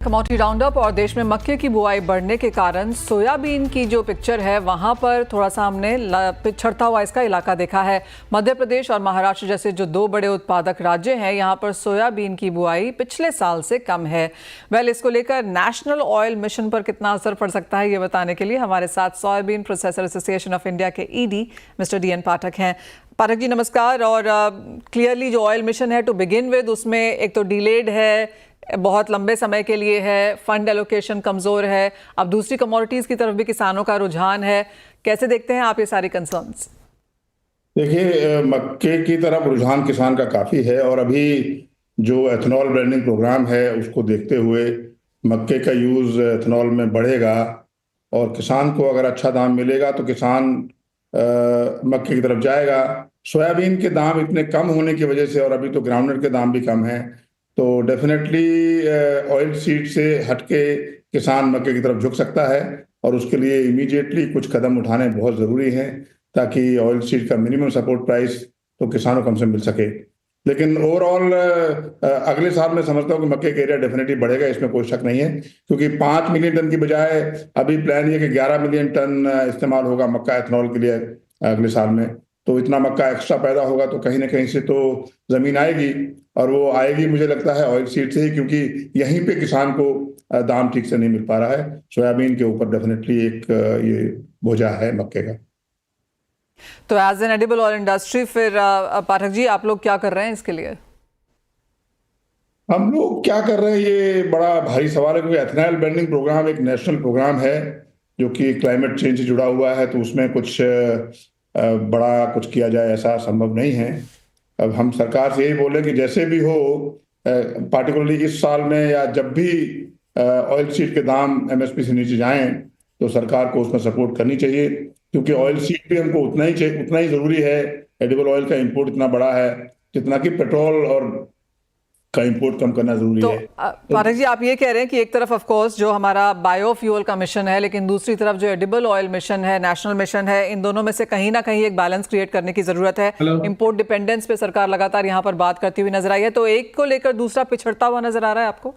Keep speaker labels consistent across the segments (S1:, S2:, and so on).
S1: Commodity round up और देश में मक्के की बुआई बढ़ने के कारण सोयाबीन की जो पिक्चर है वहां पर थोड़ा सा हमने पिछड़ता हुआ इसका इलाका देखा है। मध्य प्रदेश और महाराष्ट्र जैसे जो दो बड़े उत्पादक राज्य हैं, यहां पर सोयाबीन की बुआई पिछले साल से कम है। इसको लेकर नेशनल ऑयल मिशन पर कितना असर पड़ सकता है, ये बताने के लिए हमारे साथ soybean processor association of India के ईडी मिस्टर DN पाठक हैं। पाठक जी नमस्कार। और क्लियरली जो ऑयल मिशन है टू बिगिन विद, उसमें एक तो डिलेड है, बहुत लंबे समय के लिए है, फंड एलोकेशन कमजोर है, अब दूसरी कमोडिटीज की तरफ भी किसानों का रुझान है। कैसे देखते हैं आप ये सारी कंसर्न्स?
S2: देखिए, मक्के की तरफ रुझान किसान का काफी है और अभी जो एथेनॉल ब्लेंडिंग प्रोग्राम है उसको देखते हुए मक्के का यूज एथेनॉल में बढ़ेगा और किसान को अगर अच्छा दाम मिलेगा तो किसान मक्के की तरफ जाएगा। सोयाबीन के दाम इतने कम होने की वजह से और अभी तो ग्राउंडनट के दाम भी कम है, तो डेफिनेटली ऑयल सीड से हटके किसान मक्के की तरफ झुक सकता है और उसके लिए इमीडिएटली कुछ कदम उठाने बहुत ज़रूरी हैं ताकि ऑयल सीड का मिनिमम सपोर्ट प्राइस तो किसानों को हमसे मिल सके। लेकिन ओवरऑल अगले साल मैं समझता हूँ कि मक्के का एरिया डेफिनेटली बढ़ेगा, इसमें कोई शक नहीं है, क्योंकि 5 मिलियन टन की बजाय अभी प्लान ये कि 11 मिलियन टन इस्तेमाल होगा मक्का एथेनॉल के लिए अगले साल में। तो इतना मक्का एक्स्ट्रा पैदा होगा तो कहीं ना कहीं से तो जमीन आएगी और वो आएगी मुझे लगता है ऑयल सीड से ही, क्योंकि यहीं पे किसान को दाम ठीक से नहीं मिल पा रहा है। सोयाबीन के ऊपर डेफिनेटली एक ये बोझा है मक्के का।
S1: तो as an edible oil industry फिर पाठक जी आप लोग क्या कर रहे हैं इसके लिए?
S2: हम लोग क्या कर रहे हैं ये बड़ा भारी सवाल है, क्योंकि एथेनॉल ब्लेंडिंग प्रोग्राम एक नेशनल प्रोग्राम है जो कि क्लाइमेट चेंज से जुड़ा हुआ है, तो उसमें कुछ बड़ा कुछ किया जाए ऐसा संभव नहीं है। अब हम सरकार से यही बोले कि जैसे भी हो, पार्टिकुलरली इस साल में या जब भी ऑयल सीड के दाम MSP से नीचे जाएं तो सरकार को उसमें सपोर्ट करनी चाहिए, क्योंकि ऑयल सीड भी हमको उतना ही जरूरी है। एडिबल ऑयल का इंपोर्ट इतना बड़ा है जितना कि पेट्रोल और का इंपोर्ट कम करना जरूरी है।
S1: पाठक जी आप ये कह रहे हैं कि एक तरफ ऑफ कोर्स जो हमारा बायोफ्यूल का मिशन है, लेकिन दूसरी तरफ जो एडिबल ऑयल मिशन है, नेशनल मिशन है, इन दोनों में से कहीं ना कहीं एक बैलेंस क्रिएट करने की जरूरत है। इंपोर्ट डिपेंडेंस पे सरकार लगातार यहाँ पर बात करती हुई नजर आई है, तो एक को लेकर दूसरा पिछड़ता हुआ नजर आ रहा है आपको?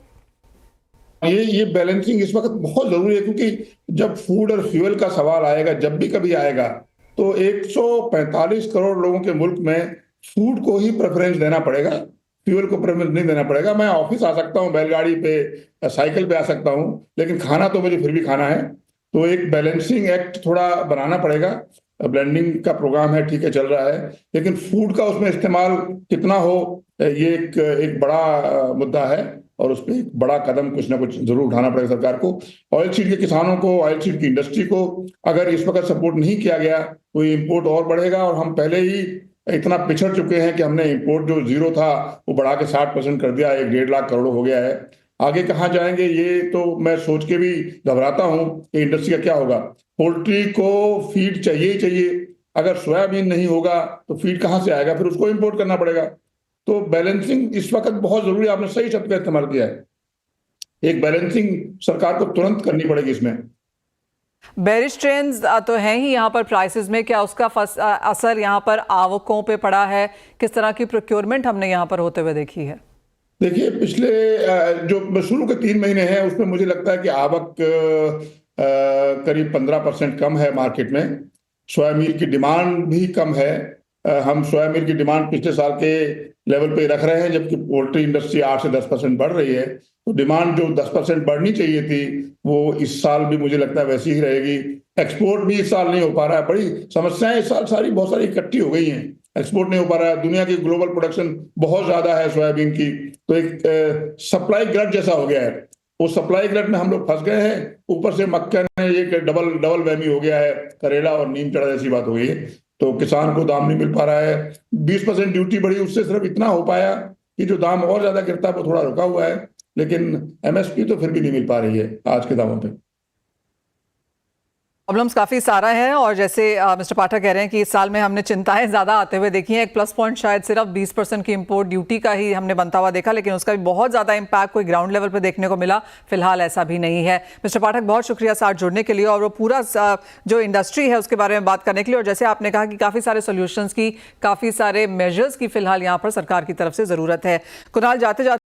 S2: ये बैलेंसिंग इस वक्त बहुत जरूरी है, क्योंकि जब फूड और फ्यूल का सवाल आएगा, जब भी कभी आएगा, तो 145 करोड़ लोगों के मुल्क में फूड को ही प्रेफरेंस देना पड़ेगा, फ्यूल को प्रेफरेंस नहीं देना पड़ेगा। मैं ऑफिस आ सकता हूँ बैलगाड़ी पे, साइकिल पे आ सकता हूँ, लेकिन खाना तो मुझे फिर भी खाना है। तो एक बैलेंसिंग एक्ट थोड़ा बनाना पड़ेगा। ब्लेंडिंग का प्रोग्राम है, ठीक है, चल रहा है, लेकिन फूड का उसमें इस्तेमाल कितना हो ये एक बड़ा मुद्दा है और उस पर एक बड़ा कदम कुछ ना कुछ जरूर उठाना पड़ेगा सरकार को। ऑयल सीड के किसानों को, ऑयल सीड की इंडस्ट्री को अगर इस वक्त सपोर्ट नहीं किया गया तो इंपोर्ट और बढ़ेगा और हम पहले ही इतना पिछड़ चुके हैं कि हमने इंपोर्ट जो 0 था वो बढ़ा के 60% कर दिया, 1.5 लाख करोड़ हो गया है। आगे कहाँ जाएंगे ये तो मैं सोच के भी घबराता हूँ कि इंडस्ट्री का क्या होगा। पोल्ट्री को फीड चाहिए ही चाहिए, अगर सोयाबीन नहीं होगा तो फीड कहाँ से आएगा, फिर उसको इंपोर्ट करना पड़ेगा। तो बैलेंसिंग इस वक्त बहुत जरूरी है, आपने सही शब्द का इस्तेमाल किया है। एक बैलेंसिंग सरकार को तुरंत करनी पड़ेगी इसमें।
S1: बेरिश ट्रेंड्स तो हैं ही यहाँ पर प्राइसेस में, क्या उसका असर यहाँ पर आवकों पे पड़ा है? किस तरह की प्रोक्योरमेंट हमने यहाँ पर होते हुए देखी है?
S2: देखिए, पिछले जो शुरू के 3 महीने हैं उसमें मुझे लगता है कि आवक करीब 15% कम है मार्केट में। सोयाबीन की डिमांड भी कम है। हम सोयाबीन की डिमांड पिछले साल के लेवल पे रख रहे हैं, जबकि पोल्ट्री इंडस्ट्री 8 से 10% बढ़ रही है। तो डिमांड जो 10% बढ़नी चाहिए थी वो इस साल भी मुझे लगता है वैसी ही रहेगी। एक्सपोर्ट भी इस साल नहीं हो पा रहा है, बड़ी समस्याएं इस साल बहुत सारी इकट्ठी हो गई हैं। एक्सपोर्ट नहीं हो पा रहा है, दुनिया की ग्लोबल प्रोडक्शन बहुत ज्यादा है सोयाबीन की, तो एक सप्लाई ग्लट जैसा हो गया है। वो सप्लाई ग्लट में हम लोग फंस गए हैं, ऊपर से मक्का ने एक डबल वहमी हो गया है, करेला और नीम चढ़ा जैसी बात हो गई है। तो किसान को दाम नहीं मिल पा रहा है। 20% ड्यूटी बढ़ी, उससे सिर्फ इतना हो पाया कि जो दाम और ज्यादा गिरता है वो थोड़ा रुका हुआ है, लेकिन MSP तो फिर भी नहीं मिल पा रही है आज के दामों पे।
S1: प्रॉब्लम्स काफ़ी सारा है और जैसे मिस्टर पाठक कह रहे हैं कि इस साल में हमने चिंताएं ज़्यादा आते हुए देखी हैं। एक प्लस पॉइंट शायद सिर्फ 20% की इंपोर्ट ड्यूटी का ही हमने बनता हुआ देखा, लेकिन उसका भी बहुत ज़्यादा इम्पैक्ट कोई ग्राउंड लेवल पे देखने को मिला फिलहाल ऐसा भी नहीं है। मिस्टर पाठक बहुत शुक्रिया साथ जुड़ने के लिए और वो पूरा जो इंडस्ट्री है उसके बारे में बात करने के लिए। और जैसे आपने कहा कि काफ़ी सारे सोल्यूशंस की, काफ़ी सारे मेजर्स की फिलहाल यहाँ पर सरकार की तरफ से ज़रूरत है। कुणाल, जाते जाते